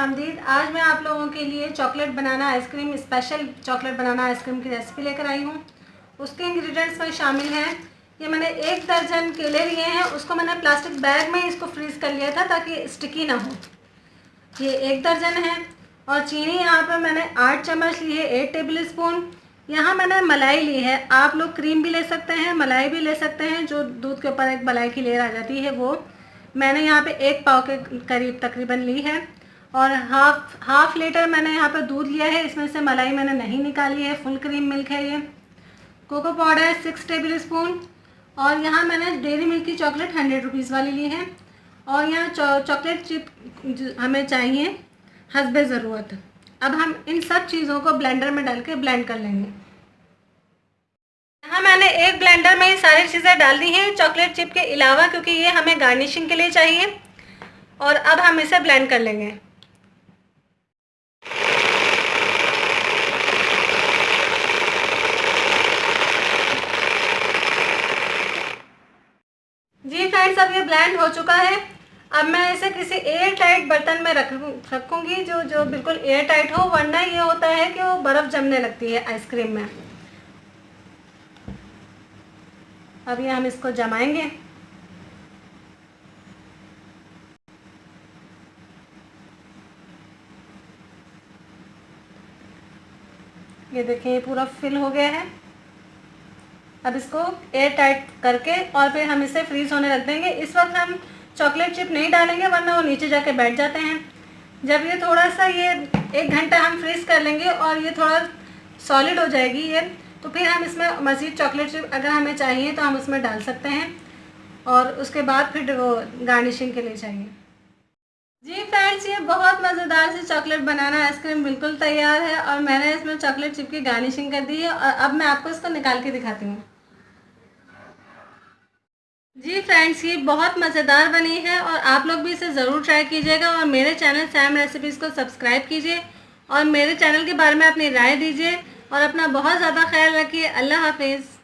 आमदीद। आज मैं आप लोगों के लिए चॉकलेट बनाना आइसक्रीम, स्पेशल चॉकलेट बनाना आइसक्रीम की रेसिपी लेकर आई हूँ। उसके इंग्रेडिएंट्स में शामिल हैं, ये मैंने 1 दर्जन केले लिए हैं, उसको मैंने प्लास्टिक बैग में इसको फ्रीज़ कर लिया था ताकि स्टिकी ना हो। ये 1 दर्जन है। और चीनी यहाँ पर मैंने 8 चम्मच ली है, 8 टेबल स्पून। यहाँ मैंने मलाई ली है, आप लोग क्रीम भी ले सकते हैं, मलाई भी ले सकते हैं, जो दूध के ऊपर एक मलाई की लेयर आ जाती है वो। मैंने यहाँ पे 1 पाव के करीब तकरीबन ली है। और हाफ लीटर मैंने यहाँ पे दूध लिया है, इसमें से मलाई मैंने नहीं निकाली है, फुल क्रीम मिल्क है ये। Cocoa powder 6 tablespoon. और यहाँ मैंने डेयरी मिल्क की चॉकलेट 100 रुपीज़ वाली ली है। और यहाँ चॉकलेट चिप हमें चाहिए हस्बे ज़रूरत। अब हम इन सब चीज़ों को ब्लेंडर में डाल के ब्लेंड कर लेंगे। यहाँ मैंने एक ब्लेंडर में ये सारी चीज़ें डाल दी हैं चॉकलेट चिप के अलावा, क्योंकि ये हमें गार्निशिंग के लिए चाहिए। और अब हम इसे ब्लेंड कर लेंगे। जी फ्रेंड्स, अब ये ब्लेंड हो चुका है। अब मैं इसे किसी एयर टाइट बर्तन में रखूँगी जो बिल्कुल एयर टाइट हो, वरना ये होता है कि वो बर्फ़ जमने लगती है आइसक्रीम में। अब ये हम इसको जमाएंगे। ये देखें, ये पूरा फिल हो गया है। अब इसको एयर टाइट करके और फिर हम इसे फ्रीज़ होने रख देंगे। इस वक्त हम चॉकलेट चिप नहीं डालेंगे, वरना वो नीचे जाके बैठ जाते हैं। जब ये थोड़ा सा ये 1 घंटा हम फ्रीज़ कर लेंगे और ये थोड़ा सॉलिड हो जाएगी ये, तो फिर हम इसमें मज़ीद चॉकलेट चिप अगर हमें चाहिए तो हम उसमें डाल सकते हैं। और उसके बाद फिर वो गार्निशिंग के लिए चाहिए। जी फ्रेंड्स, ये बहुत मज़ेदार सी चॉकलेट बनाना आइसक्रीम बिल्कुल तैयार है। और मैंने इसमें चॉकलेट चिप की गार्निशिंग कर दी है। और अब मैं आपको इसको निकाल के दिखाती हूँ। जी फ्रेंड्स, ये बहुत मज़ेदार बनी है और आप लोग भी इसे ज़रूर ट्राई कीजिएगा। और मेरे चैनल सैम रेसिपीज़ को सब्सक्राइब कीजिए और मेरे चैनल के बारे में अपनी राय दीजिए। और अपना बहुत ज़्यादा ख्याल रखिए। अल्लाह हाफिज़।